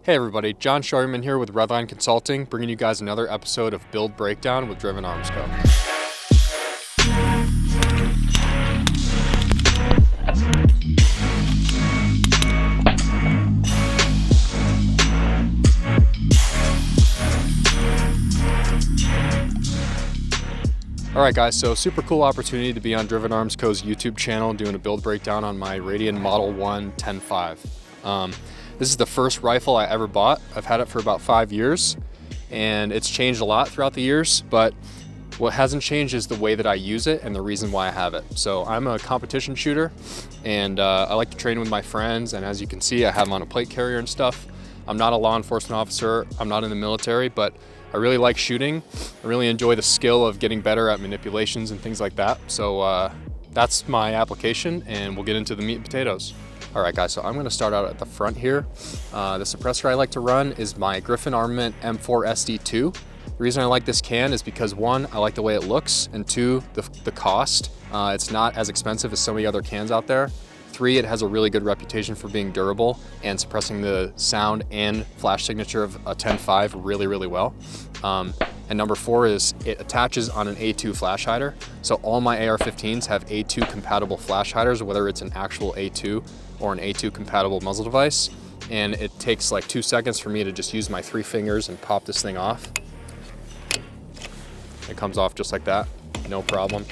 Hey everybody, John Scheuermann here with Redline Consulting, bringing you guys another episode of Build Breakdown with Driven Arms Co. Alright guys, so super cool opportunity to be on Driven Arms Co.'s YouTube channel doing a build breakdown on my Radian Model 1 10.5. This is the first rifle I ever bought. I've had it for about 5 years and it's changed a lot throughout the years, but what hasn't changed is the way that I use it and the reason why I have it. So I'm a competition shooter and I like to train with my friends, and as you can see I have them on a plate carrier and stuff. I'm not a law enforcement officer, I'm not in the military, but I really like shooting. I really enjoy the skill of getting better at manipulations and things like that. So that's my application, and we'll get into the meat and potatoes. All right guys, so I'm gonna start out at the front here. The suppressor I like to run is my Griffin Armament M4 SD2. The reason I like this can is because one, I like the way it looks, and two, the cost. It's not as expensive as some of the other cans out there. Three, it has a really good reputation for being durable and suppressing the sound and flash signature of a 10.5 really, really well. And number four is it attaches on an A2 flash hider. So all my AR-15s have A2 compatible flash hiders, whether it's an actual A2 or an A2 compatible muzzle device. And it takes like 2 seconds for me to just use my 3 fingers and pop this thing off. It comes off just like that, no problem.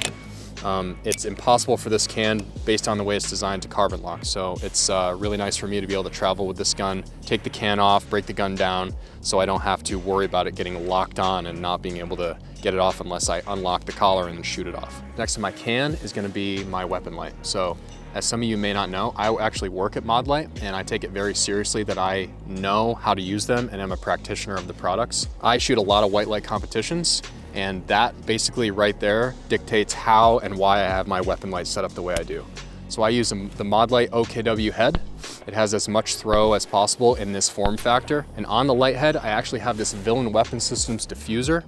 It's impossible for this can, based on the way it's designed, to carbon lock. So it's really nice for me to be able to travel with this gun, take the can off, break the gun down, so I don't have to worry about it getting locked on and not being able to get it off unless I unlock the collar and then shoot it off. Next to my can is gonna be my weapon light. So as some of you may not know, I actually work at Modlite, and I take it very seriously that I know how to use them and I'm a practitioner of the products. I shoot a lot of white light competitions, and that basically right there dictates how and why I have my weapon light set up the way I do. So I use the Modlite OKW head. It has as much throw as possible in this form factor. And on the light head, I actually have this Villain Weapon Systems diffuser.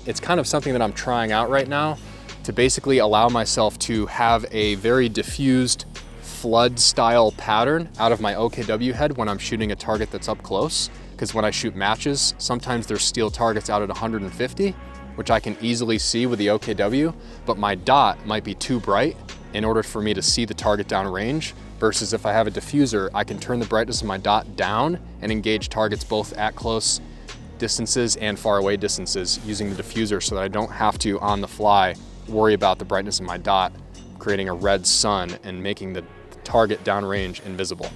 It's kind of something that I'm trying out right now to basically allow myself to have a very diffused flood style pattern out of my OKW head when I'm shooting a target that's up close. Because when I shoot matches, sometimes there's steel targets out at 150, which I can easily see with the OKW, but my dot might be too bright in order for me to see the target down range, versus if I have a diffuser, I can turn the brightness of my dot down and engage targets both at close distances and far away distances using the diffuser, so that I don't have to, on the fly, worry about the brightness of my dot creating a red sun and making the target downrange invisible.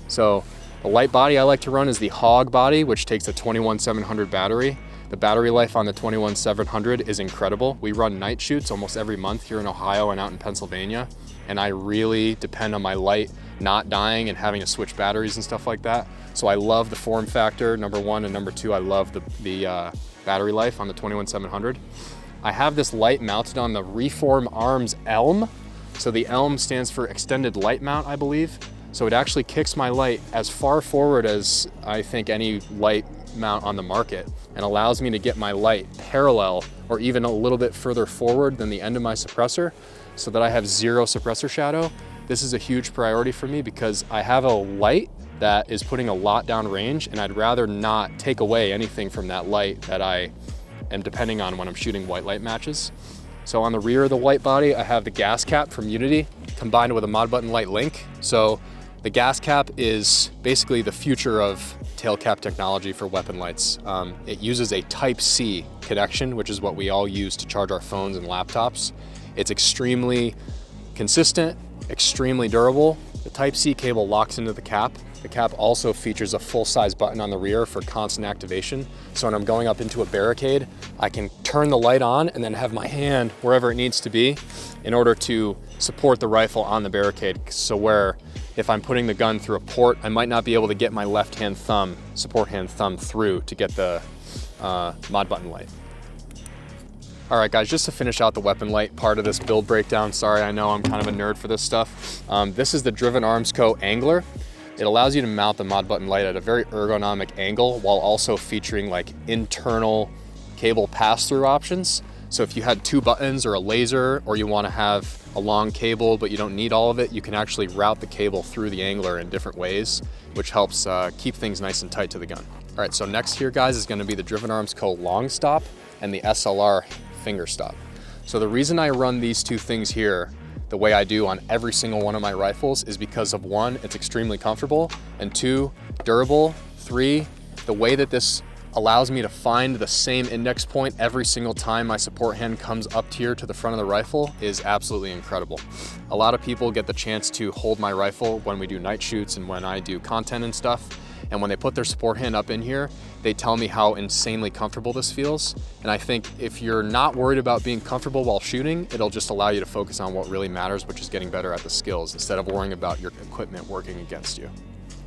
So the light body I like to run is the Hog body, which takes a 21700 battery. The battery life on the 21700 is incredible. We run night shoots almost every month here in Ohio and out in Pennsylvania, and I really depend on my light not dying and having to switch batteries and stuff like that. So I love the form factor, number one, and number two, I love the battery life on the 21700. I have this light mounted on the Reform Arms Elm. So the Elm stands for Extended Light Mount, I believe. So it actually kicks my light as far forward as I think any light mount on the market, and allows me to get my light parallel or even a little bit further forward than the end of my suppressor, so that I have zero suppressor shadow. This is a huge priority for me because I have a light that is putting a lot down range, and I'd rather not take away anything from that light that I am depending on when I'm shooting white light matches. So on the rear of the white body, I have the gas cap from Unity combined with a mod button light link. So the gas cap is basically the future of tail cap technology for weapon lights. It uses a Type-C connection, which is what we all use to charge our phones and laptops. It's extremely consistent, extremely durable. The Type-C cable locks into the cap. The cap also features a full-size button on the rear for constant activation. So when I'm going up into a barricade, I can turn the light on and then have my hand wherever it needs to be in order to support the rifle on the barricade. So where if I'm putting the gun through a port, I might not be able to get my left-hand thumb, support hand thumb through to get the mod button light. All right guys, just to finish out the weapon light part of this build breakdown, sorry, I know I'm kind of a nerd for this stuff. This is the Driven Arms Co. Angler. It allows you to mount the mod button light at a very ergonomic angle while also featuring like internal cable pass-through options. So if you had 2 buttons or a laser, or you want to have a long cable but you don't need all of it, you can actually route the cable through the angler in different ways, which helps keep things nice and tight to the gun. All right, so next here, guys, is going to be the Driven Arms Co. long stop and the SLR finger stop. So the reason I run these 2 things here the way I do on every single one of my rifles is because of 1, it's extremely comfortable, and 2, durable, 3, the way that this allows me to find the same index point every single time my support hand comes up here to the front of the rifle is absolutely incredible. A lot of people get the chance to hold my rifle when we do night shoots and when I do content and stuff. And when they put their support hand up in here, they tell me how insanely comfortable this feels. And I think if you're not worried about being comfortable while shooting, it'll just allow you to focus on what really matters, which is getting better at the skills instead of worrying about your equipment working against you.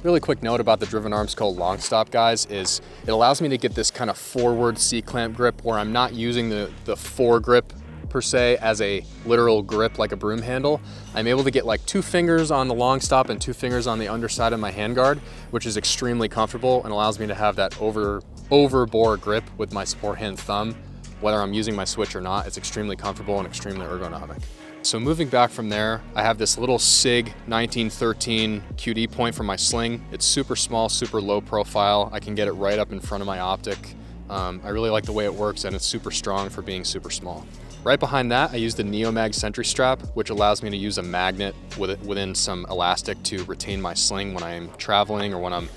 Really quick note about the Driven Arms Co. long stop, guys, is it allows me to get this kind of forward C-clamp grip where I'm not using the foregrip per se as a literal grip like a broom handle. I'm able to get like 2 fingers on the long stop and 2 fingers on the underside of my handguard, which is extremely comfortable and allows me to have that over-bore grip with my support hand thumb. Whether I'm using my switch or not, it's extremely comfortable and extremely ergonomic. So moving back from there, I have this little SIG 1913 QD point for my sling. It's super small, super low profile. I can get it right up in front of my optic. I really like the way it works, and it's super strong for being super small. Right behind that, I use the Neomag Sentry Strap, which allows me to use a magnet within some elastic to retain my sling when I'm traveling or when I'm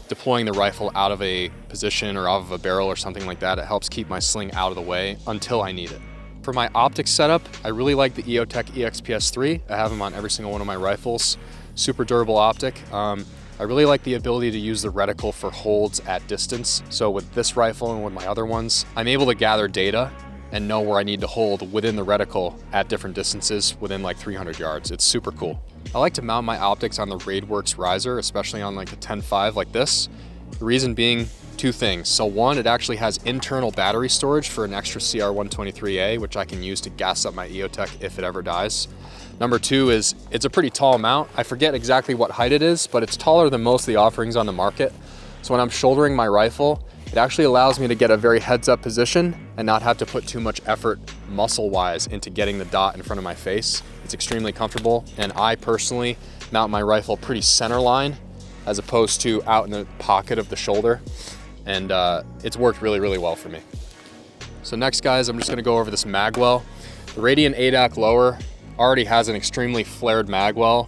deploying the rifle out of a position or out of a barrel or something like that. It helps keep my sling out of the way until I need it. For my optic setup, I really like the EOTech EXPS3. I have them on every single one of my rifles. Super durable optic. I really like the ability to use the reticle for holds at distance. So with this rifle and with my other ones, I'm able to gather data and know where I need to hold within the reticle at different distances within like 300 yards. It's super cool. I like to mount my optics on the Raidworks riser, especially on like a 10.5 like this. The reason being 2 things. So 1, it actually has internal battery storage for an extra CR123A, which I can use to gas up my EOTech if it ever dies. Number 2 is it's a pretty tall mount. I forget exactly what height it is, but it's taller than most of the offerings on the market. So when I'm shouldering my rifle, it actually allows me to get a very heads-up position and not have to put too much effort muscle-wise into getting the dot in front of my face. It's extremely comfortable, and I personally mount my rifle pretty center line as opposed to out in the pocket of the shoulder, and it's worked really, really well for me. So next, guys, I'm just gonna go over this magwell. The Radian ADAC lower already has an extremely flared magwell.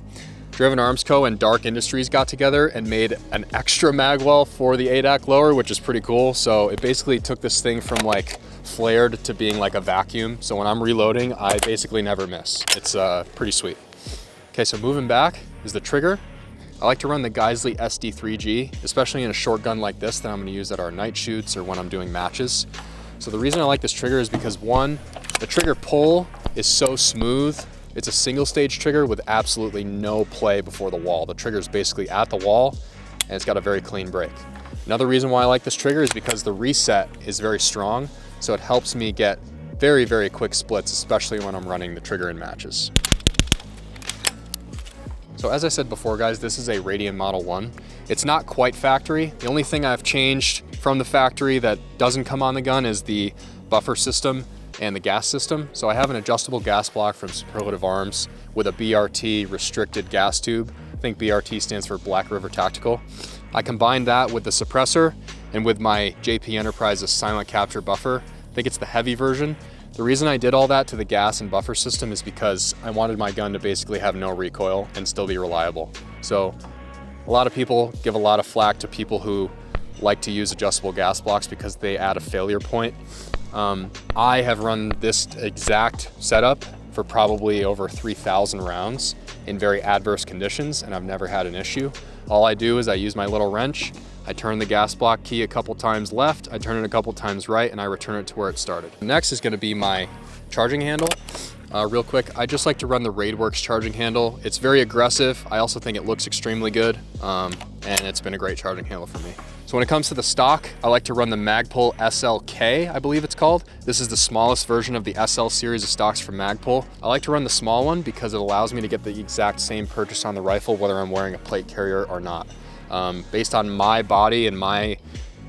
Driven Arms Co. and Dark Industries got together and made an extra magwell for the ADAC lower, which is pretty cool. So it basically took this thing from like flared to being like a vacuum. So when I'm reloading, I basically never miss. It's pretty sweet. Okay, so moving back is the trigger. I like to run the Geissele SD3G, especially in a short gun like this that I'm gonna use at our night shoots or when I'm doing matches. So the reason I like this trigger is because 1, the trigger pull is so smooth. It's a single stage trigger with absolutely no play before the wall. The trigger is basically at the wall and it's got a very clean break. Another reason why I like this trigger is because the reset is very strong, so it helps me get very, very quick splits, especially when I'm running the trigger in matches. So as I said before, guys, this is a Radian Model 1. It's not quite factory. The only thing I've changed from the factory that doesn't come on the gun is the buffer system and the gas system. So I have an adjustable gas block from Superlative Arms with a BRT restricted gas tube. I think BRT stands for Black River Tactical. I combined that with the suppressor and with my JP Enterprises silent capture buffer. I think it's the heavy version. The reason I did all that to the gas and buffer system is because I wanted my gun to basically have no recoil and still be reliable. So a lot of people give a lot of flack to people who like to use adjustable gas blocks because they add a failure point. I have run this exact setup for probably over 3,000 rounds in very adverse conditions, and I've never had an issue. All I do is I use my little wrench, I turn the gas block key a couple times left, I turn it a couple times right, and I return it to where it started. Next is gonna be my charging handle. Real quick, I just like to run the Raidworks charging handle. It's very aggressive. I also think it looks extremely good, and it's been a great charging handle for me. So when it comes to the stock, I like to run the Magpul SLK, I believe it's called. This is the smallest version of the SL series of stocks from Magpul. I like to run the small one because it allows me to get the exact same purchase on the rifle, whether I'm wearing a plate carrier or not. Based on my body and my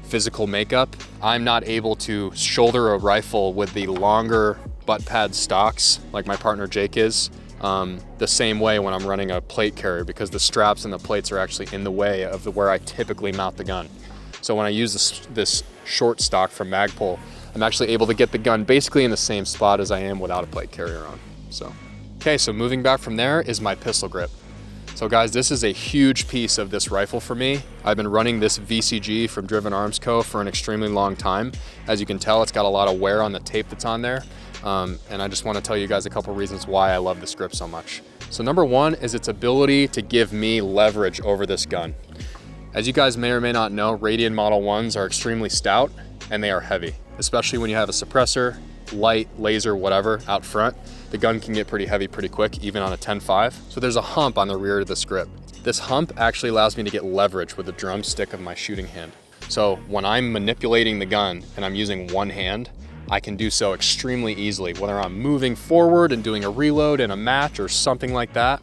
physical makeup, I'm not able to shoulder a rifle with the longer butt pad stocks like my partner Jake is the same way when I'm running a plate carrier, because the straps and the plates are actually in the way of where I typically mount the gun. So when I use this short stock from Magpul, I'm actually able to get the gun basically in the same spot as I am without a plate carrier on. Okay, so moving back from there is my pistol grip. So guys, this is a huge piece of this rifle for me. I've been running this VCG from Driven Arms Co. for an extremely long time. As you can tell, it's got a lot of wear on the tape that's on there. And I just want to tell you guys a couple reasons why I love this grip so much. So number one is its ability to give me leverage over this gun. As you guys may or may not know, Radian Model 1s are extremely stout and they are heavy, especially when you have a suppressor, light, laser, whatever out front. The gun can get pretty heavy pretty quick, even on a 10.5. So there's a hump on the rear of this grip. This hump actually allows me to get leverage with the drumstick of my shooting hand. So when I'm manipulating the gun and I'm using one hand, I can do so extremely easily, whether I'm moving forward and doing a reload in a match or something like that.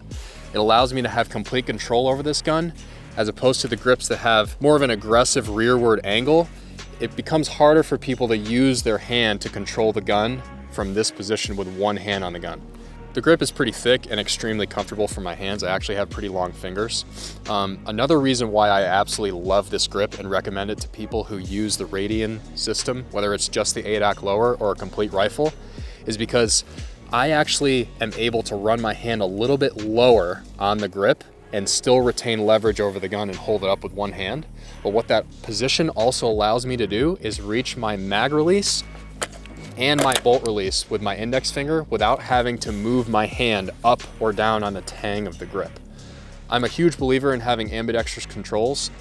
It allows me to have complete control over this gun, as opposed to the grips that have more of an aggressive rearward angle. It becomes harder for people to use their hand to control the gun from this position with one hand on the gun. The grip is pretty thick and extremely comfortable for my hands. I actually have pretty long fingers. Another reason why I absolutely love this grip and recommend it to people who use the Radian system, whether it's just the ADAC lower or a complete rifle, is because I actually am able to run my hand a little bit lower on the grip and still retain leverage over the gun and hold it up with one hand. But what that position also allows me to do is reach my mag release and my bolt release with my index finger without having to move my hand up or down on the tang of the grip. I'm a huge believer in having ambidextrous controls.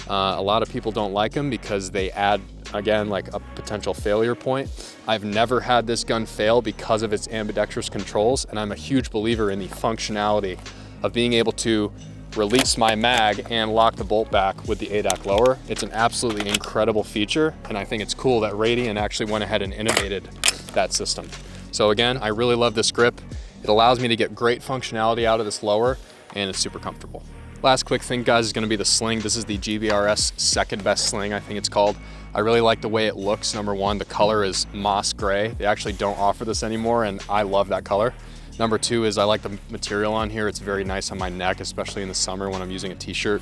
A lot of people don't like them because they add, again, like a potential failure point. I've never had this gun fail because of its ambidextrous controls, and I'm a huge believer in the functionality of being able to release my mag and lock the bolt back with the ADAC lower. It's an absolutely incredible feature, and I think it's cool that Radian actually went ahead and innovated that system. So again, I really love this grip. It allows me to get great functionality out of this lower, and it's super comfortable. Last quick thing, guys, is gonna be the sling. This is the GBRS second best sling, I think it's called. I really like the way it looks. Number one, the color is moss gray. They actually don't offer this anymore, and I love that color. Number two is I like the material on here. It's very nice on my neck, especially in the summer when I'm using a t-shirt.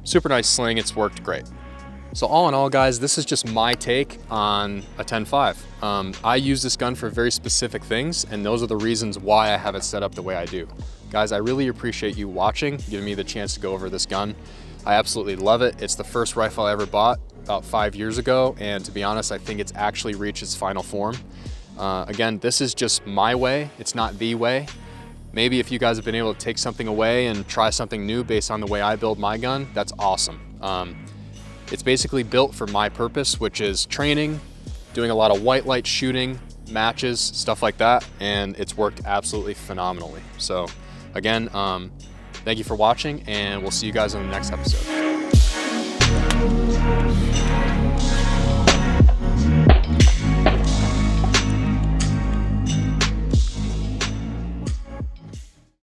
Super nice sling, it's worked great. So all in all, guys, this is just my take on a 10.5. I use this gun for very specific things, and those are the reasons why I have it set up the way I do. Guys, I really appreciate you watching, giving me the chance to go over this gun. I absolutely love it. It's the first rifle I ever bought about 5 years ago, and to be honest, I think it's actually reached its final form. Again, this is just my way. It's not the way. Maybe if you guys have been able to take something away and try something new based on the way I build my gun, that's awesome. It's basically built for my purpose, which is training, doing a lot of white light shooting, matches, stuff like that, and it's worked absolutely phenomenally. So again, thank you for watching, and we'll see you guys in the next episode.